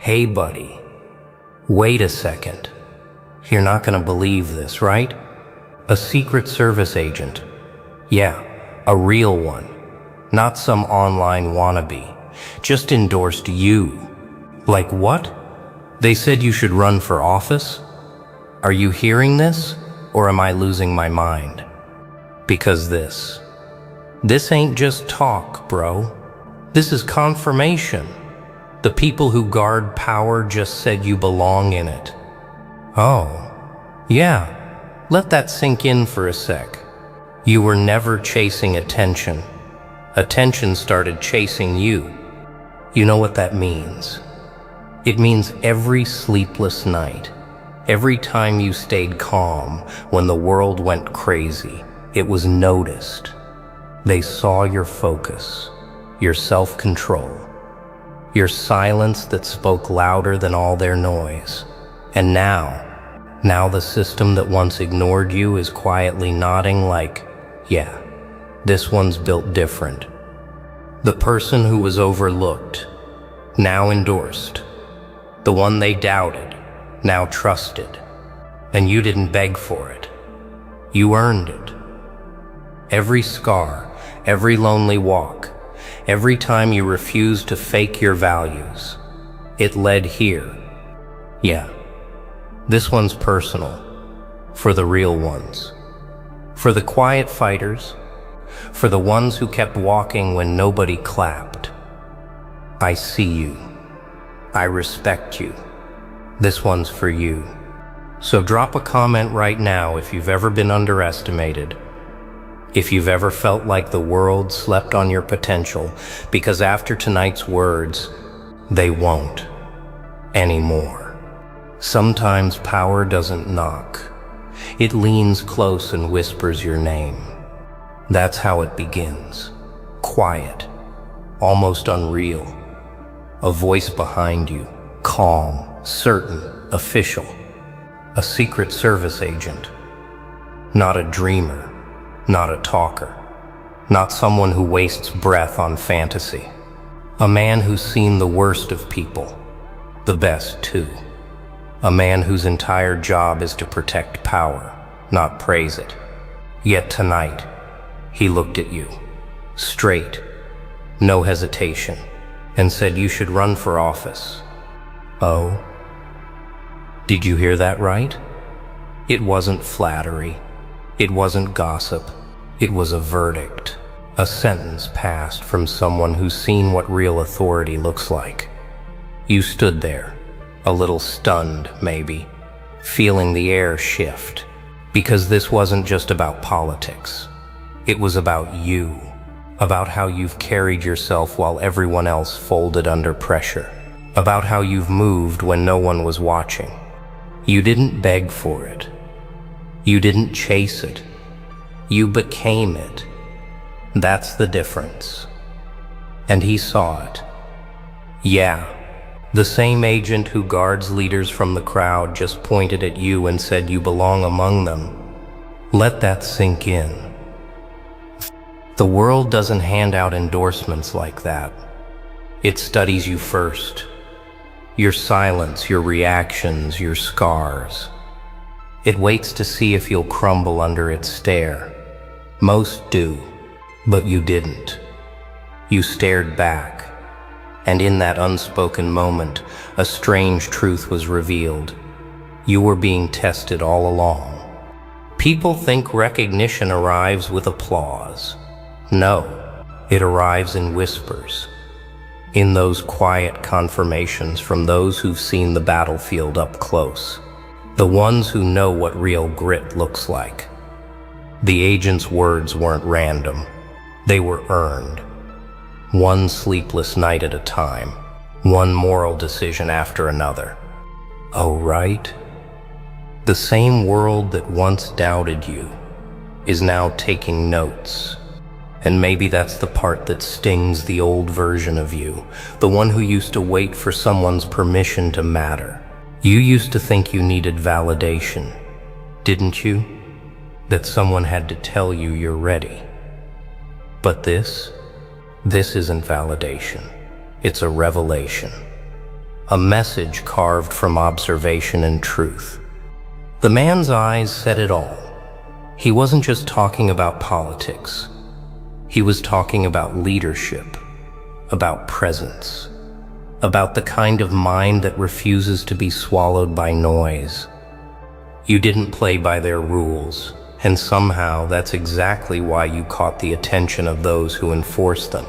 Hey buddy, wait a second. You're not gonna believe this, right? A Secret Service agent. Yeah, a real one. Not some online wannabe. Just endorsed you. Like what? They said you should run for office? Are you hearing this? Or am I losing my mind? Because this ain't just talk, bro. This is confirmation. The people who guard power just said you belong in it. Oh, yeah. Let that sink in for a sec. You were never chasing attention. Attention started chasing you. You know what that means? It means every sleepless night, every time you stayed calm when the world went crazy, it was noticed. They saw your focus, your self-control, your silence that spoke louder than all their noise. And now the system that once ignored you is quietly nodding like, yeah, this one's built different. The person who was overlooked, now endorsed. The one they doubted, now trusted. And you didn't beg for it. You earned it. Every scar, every lonely walk, every time you refused to fake your values, it led here. Yeah, this one's personal, for the real ones. For the quiet fighters, for the ones who kept walking when nobody clapped. I see you. I respect you. This one's for you. So drop a comment right now if you've ever been underestimated. If you've ever felt like the world slept on your potential, because after tonight's words, they won't anymore. Sometimes power doesn't knock. It leans close and whispers your name. That's how it begins. Quiet, almost unreal. A voice behind you, calm, certain, official. A Secret Service agent. Not a dreamer. Not a talker. Not someone who wastes breath on fantasy. A man who's seen the worst of people. The best, too. A man whose entire job is to protect power, not praise it. Yet tonight, he looked at you, straight, no hesitation, and said you should run for office. Oh? Did you hear that right? It wasn't flattery. It wasn't gossip. It was a verdict, a sentence passed from someone who's seen what real authority looks like. You stood there, a little stunned, maybe, feeling the air shift, because this wasn't just about politics. It was about you, about how you've carried yourself while everyone else folded under pressure, about how you've moved when no one was watching. You didn't beg for it. You didn't chase it. You became it. That's the difference. And he saw it. Yeah, the same agent who guards leaders from the crowd just pointed at you and said you belong among them. Let that sink in. The world doesn't hand out endorsements like that. It studies you first. Your silence, your reactions, your scars. It waits to see if you'll crumble under its stare. Most do, but you didn't. You stared back, and in that unspoken moment, a strange truth was revealed. You were being tested all along. People think recognition arrives with applause. No, it arrives in whispers. In those quiet confirmations from those who've seen the battlefield up close. The ones who know what real grit looks like. The agent's words weren't random. They were earned. One sleepless night at a time. One moral decision after another. Oh, right? The same world that once doubted you is now taking notes. And maybe that's the part that stings the old version of you, the one who used to wait for someone's permission to matter. You used to think you needed validation, didn't you? That someone had to tell you you're ready. But this isn't validation. It's a revelation. a message carved from observation and truth. The man's eyes said it all. He wasn't just talking about politics. He was talking about leadership, about presence, about the kind of mind that refuses to be swallowed by noise. You didn't play by their rules, and somehow that's exactly why you caught the attention of those who enforce them.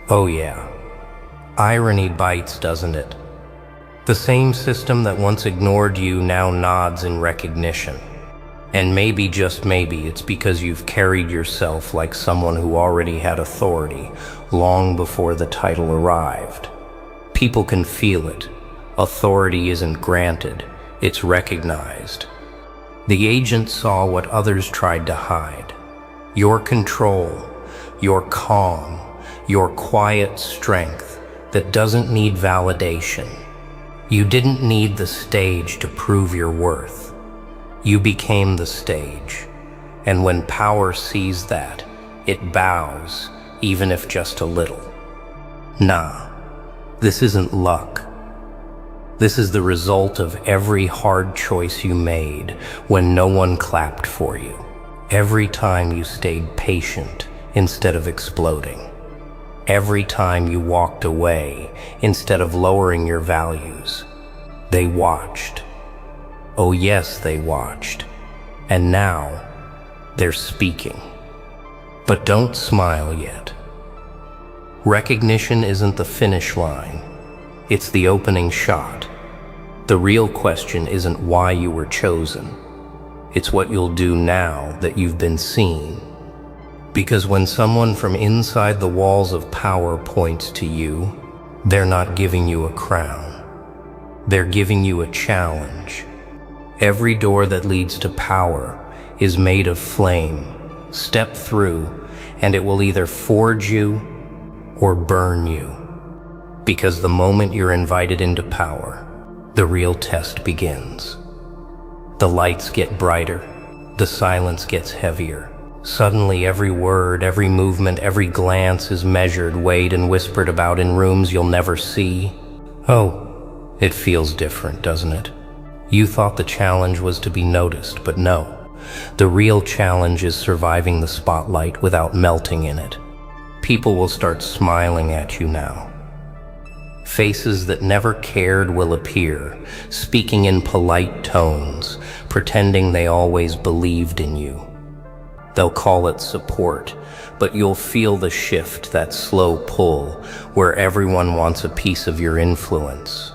Oh yeah, irony bites, doesn't it? The same system that once ignored you now nods in recognition. And maybe, just maybe, it's because you've carried yourself like someone who already had authority long before the title arrived. People can feel it. Authority isn't granted, it's recognized. The agent saw what others tried to hide. Your control, your calm, your quiet strength that doesn't need validation. You didn't need the stage to prove your worth. You became the stage. And when power sees that, it bows, even if just a little. Nah, this isn't luck. This is the result of every hard choice you made when no one clapped for you. Every time you stayed patient instead of exploding. Every time you walked away instead of lowering your values. They watched. Oh yes, they watched. And now, they're speaking. But don't smile yet. Recognition isn't the finish line. It's the opening shot. The real question isn't why you were chosen. It's what you'll do now that you've been seen. Because when someone from inside the walls of power points to you, they're not giving you a crown. They're giving you a challenge. Every door that leads to power is made of flame. Step through, and it will either forge you or burn you. Because the moment you're invited into power, the real test begins. The lights get brighter, the silence gets heavier. Suddenly every word, every movement, every glance is measured, weighed, and whispered about in rooms you'll never see. Oh, it feels different, doesn't it? You thought the challenge was to be noticed, but no. The real challenge is surviving the spotlight without melting in it. People will start smiling at you now. Faces that never cared will appear, speaking in polite tones, pretending they always believed in you. They'll call it support, but you'll feel the shift, that slow pull, where everyone wants a piece of your influence.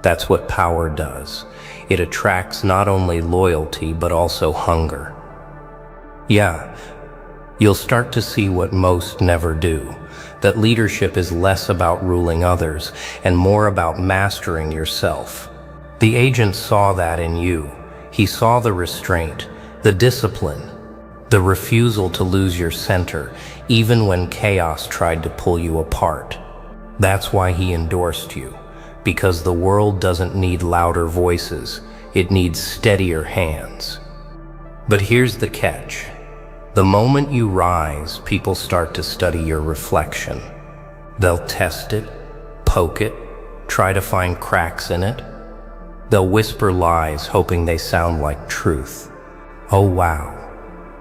That's what power does. It attracts not only loyalty, but also hunger. Yeah, you'll start to see what most never do, that leadership is less about ruling others and more about mastering yourself. The agent saw that in you. He saw the restraint, the discipline, the refusal to lose your center, even when chaos tried to pull you apart. That's why he endorsed you, because the world doesn't need louder voices, it needs steadier hands. But here's the catch. The moment you rise, people start to study your reflection. They'll test it, poke it, try to find cracks in it. They'll whisper lies, hoping they sound like truth. Oh wow.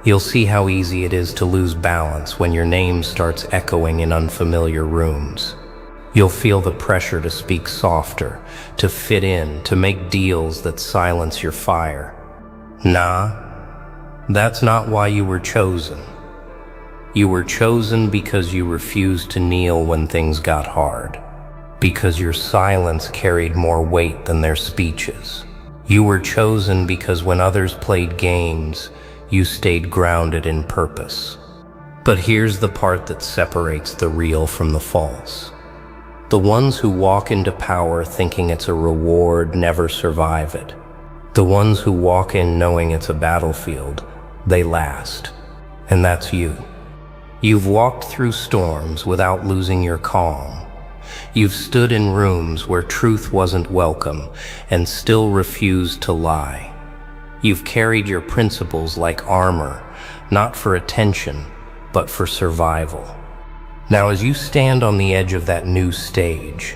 You'll see how easy it is to lose balance when your name starts echoing in unfamiliar rooms. You'll feel the pressure to speak softer, to fit in, to make deals that silence your fire. Nah, that's not why you were chosen. You were chosen because you refused to kneel when things got hard. Because your silence carried more weight than their speeches. You were chosen because when others played games, you stayed grounded in purpose. But here's the part that separates the real from the false. The ones who walk into power thinking it's a reward never survive it. The ones who walk in knowing it's a battlefield, they last. And that's you. You've walked through storms without losing your calm. You've stood in rooms where truth wasn't welcome and still refused to lie. You've carried your principles like armor, not for attention, but for survival. Now, as you stand on the edge of that new stage,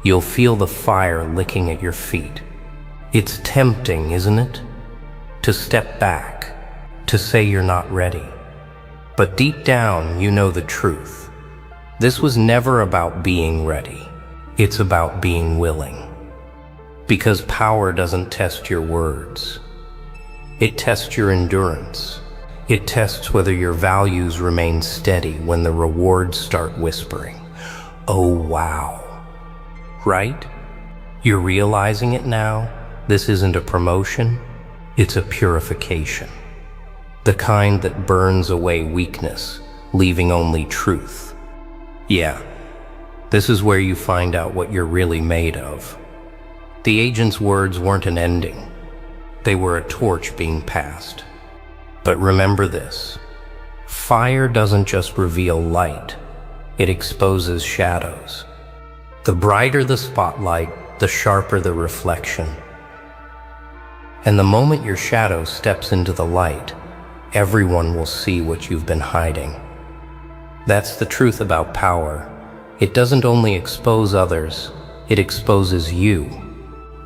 You'll feel the fire licking at your feet. It's tempting, isn't it? To step back, to say you're not ready. But deep down, you know the truth. This was never about being ready. It's about being willing. Because power doesn't test your words. It tests your endurance. It tests whether your values remain steady when the rewards start whispering. Oh, wow. Right? You're realizing it now? This isn't a promotion. It's a purification. The kind that burns away weakness, leaving only truth. Yeah, this is where you find out what you're really made of. The agent's words weren't an ending. They were a torch being passed. But remember this, fire doesn't just reveal light, it exposes shadows. The brighter the spotlight, the sharper the reflection. And the moment your shadow steps into the light, everyone will see what you've been hiding. That's the truth about power. It doesn't only expose others, it exposes you.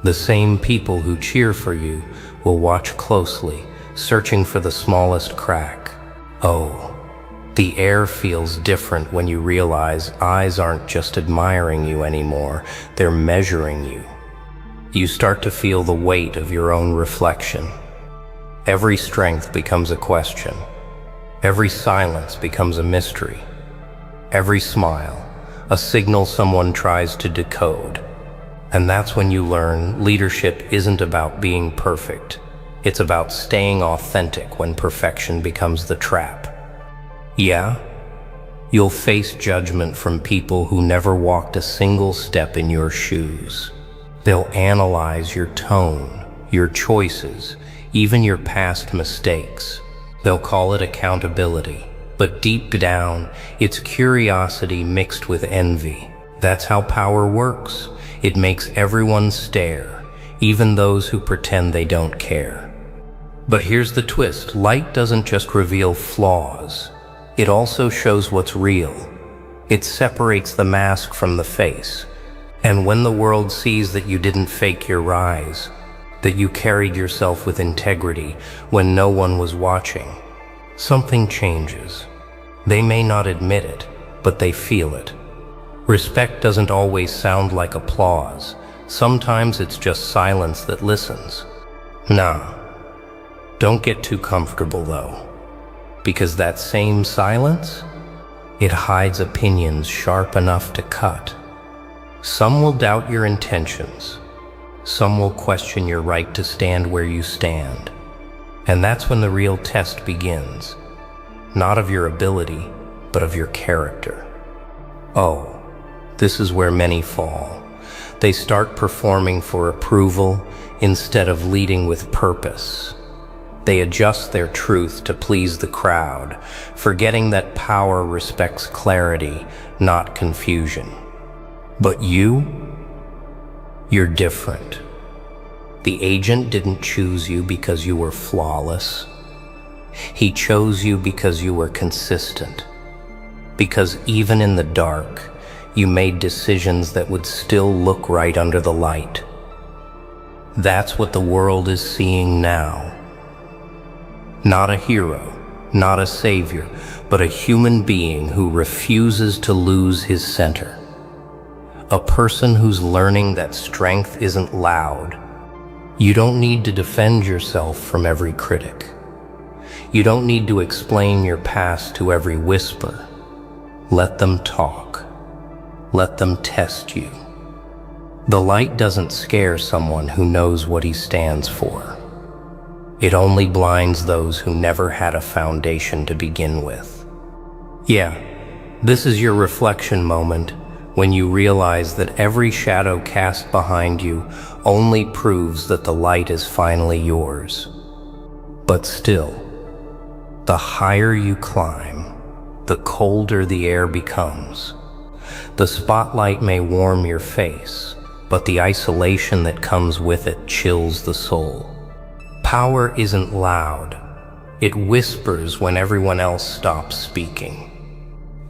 The same people who cheer for you will watch closely, searching for the smallest crack. Oh, the air feels different when you realize eyes aren't just admiring you anymore, they're measuring you. You start to feel the weight of your own reflection. Every strength becomes a question. Every silence becomes a mystery. Every smile, a signal someone tries to decode. And that's when you learn leadership isn't about being perfect. It's about staying authentic when perfection becomes the trap. Yeah, you'll face judgment from people who never walked a single step in your shoes. They'll analyze your tone, your choices, even your past mistakes. They'll call it accountability. But deep down, it's curiosity mixed with envy. That's how power works. It makes everyone stare, even those who pretend they don't care. But here's the twist. Light doesn't just reveal flaws. It also shows what's real. It separates the mask from the face. And when the world sees that you didn't fake your rise, that you carried yourself with integrity when no one was watching, something changes. They may not admit it, but they feel it. Respect doesn't always sound like applause. Sometimes it's just silence that listens. Nah, don't get too comfortable though, because that same silence, it hides opinions sharp enough to cut. Some will doubt your intentions. Some will question your right to stand where you stand. And that's when the real test begins. Not of your ability, but of your character. Oh, this is where many fall. They start performing for approval instead of leading with purpose. They adjust their truth to please the crowd, forgetting that power respects clarity, not confusion. But you're different. The agent didn't choose you because you were flawless. He chose you because you were consistent. Because even in the dark, you made decisions that would still look right under the light. That's what the world is seeing now. Not a hero, not a savior, but a human being who refuses to lose his center. A person who's learning that strength isn't loud. You don't need to defend yourself from every critic. You don't need to explain your past to every whisper. Let them talk. Let them test you. The light doesn't scare someone who knows what he stands for. It only blinds those who never had a foundation to begin with. Yeah, this is your reflection moment, when you realize that every shadow cast behind you only proves that the light is finally yours. But still, the higher you climb, the colder the air becomes. The spotlight may warm your face, but the isolation that comes with it chills the soul. Power isn't loud. It whispers when everyone else stops speaking.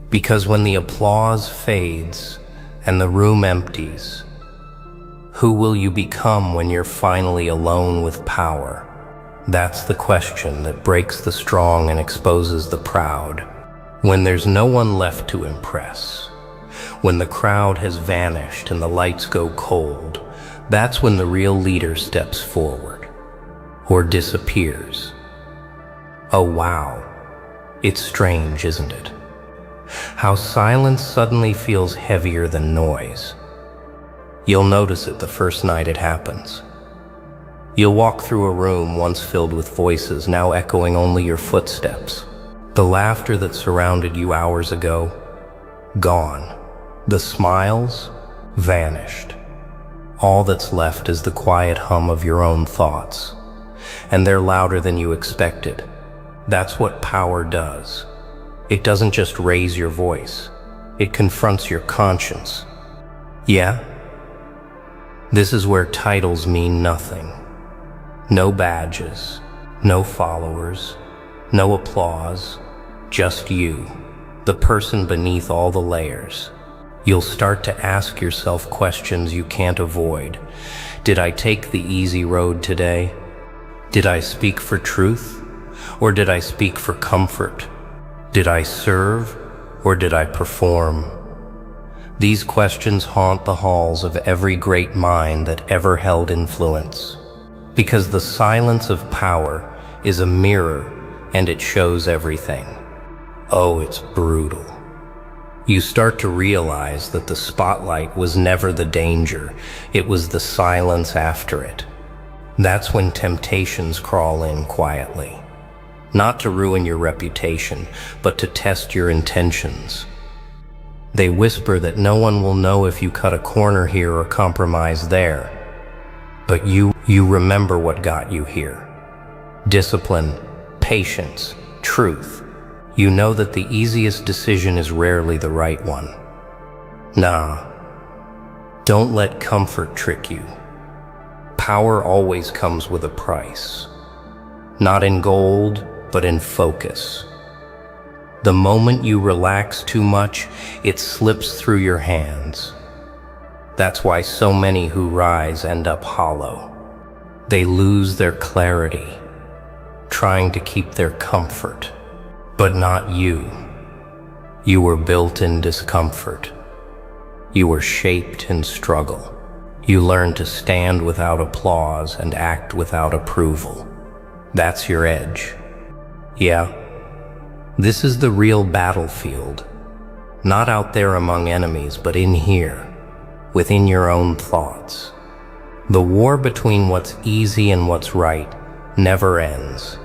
Because when the applause fades and the room empties, Who will you become when you're finally alone with power? That's the question that breaks the strong and exposes the proud. When there's no one left to impress, when the crowd has vanished and the lights go cold, that's when the real leader steps forward, or disappears. Oh wow, it's strange, isn't it? How silence suddenly feels heavier than noise. You'll notice it the first night it happens. You'll walk through a room once filled with voices, now echoing only your footsteps. The laughter that surrounded you hours ago, gone. The smiles, vanished. All that's left is the quiet hum of your own thoughts, and they're louder than you expected. That's what power does. It doesn't just raise your voice, it confronts your conscience. Yeah? This is where titles mean nothing. No badges, no followers, no applause, just you, the person beneath all the layers. You'll start to ask yourself questions you can't avoid. Did I take the easy road today? Did I speak for truth, or did I speak for comfort? Did I serve, or did I perform? These questions haunt the halls of every great mind that ever held influence. Because the silence of power is a mirror, and it shows everything. Oh, it's brutal. You start to realize that the spotlight was never the danger, it was the silence after it. That's when temptations crawl in quietly. Not to ruin your reputation, but to test your intentions. They whisper that no one will know if you cut a corner here or compromise there. But you remember what got you here. Discipline, patience, truth. You know that the easiest decision is rarely the right one. Nah, don't let comfort trick you. Power always comes with a price. Not in gold, but in focus. The moment you relax too much, it slips through your hands. That's why so many who rise end up hollow. They lose their clarity, trying to keep their comfort. But not you. You were built in discomfort. You were shaped in struggle. You learned to stand without applause and act without approval. That's your edge. Yeah, this is the real battlefield. Not out there among enemies, but in here, within your own thoughts. The war between what's easy and what's right never ends.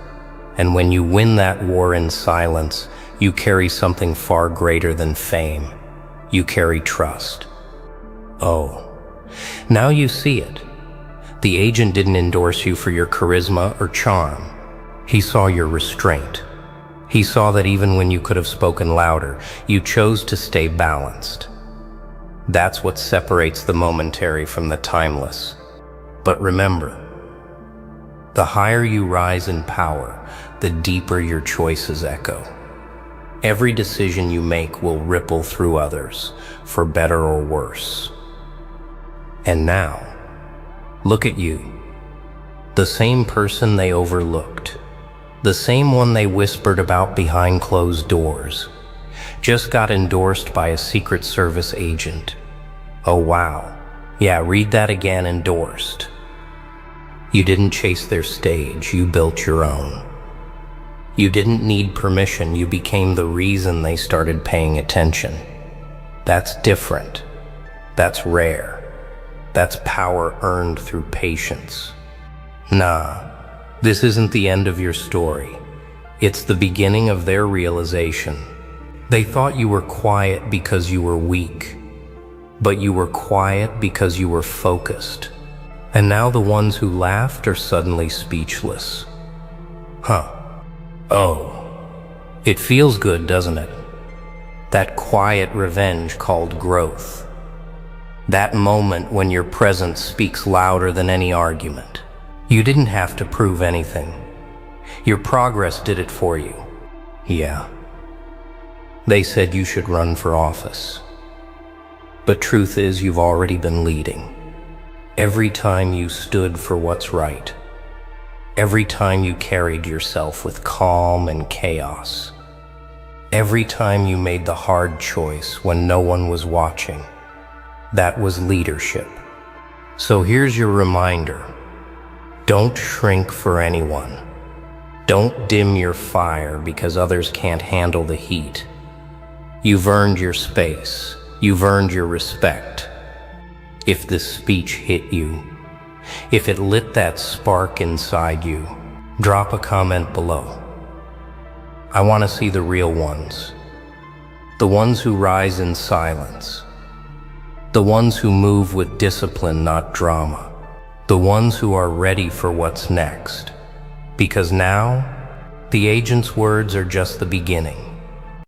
And when you win that war in silence, you carry something far greater than fame. You carry trust. Oh, now you see it. The agent didn't endorse you for your charisma or charm. He saw your restraint. He saw that even when you could have spoken louder, you chose to stay balanced. That's what separates the momentary from the timeless. But remember, the higher you rise in power, the deeper your choices echo. Every decision you make will ripple through others, for better or worse. And now, look at you. The same person they overlooked. The same one they whispered about behind closed doors. Just got endorsed by a Secret Service agent. Oh wow. Yeah, read that again, endorsed. You didn't chase their stage, you built your own. You didn't need permission, you became the reason they started paying attention. That's different. That's rare. That's power earned through patience. Nah, this isn't the end of your story. It's the beginning of their realization. They thought you were quiet because you were weak, but you were quiet because you were focused. And now the ones who laughed are suddenly speechless. Huh. Oh, it feels good, doesn't it? That quiet revenge called growth. That moment when your presence speaks louder than any argument. You didn't have to prove anything. Your progress did it for you. Yeah. They said you should run for office. But truth is, you've already been leading. Every time you stood for what's right. Every time you carried yourself with calm and chaos. Every time you made the hard choice when no one was watching. That was leadership. So here's your reminder. Don't shrink for anyone. Don't dim your fire because others can't handle the heat. You've earned your space. You've earned your respect. If this speech hit you, if it lit that spark inside you, drop a comment below. I want to see the real ones. The ones who rise in silence. The ones who move with discipline, not drama. The ones who are ready for what's next. Because now, the agent's words are just the beginning.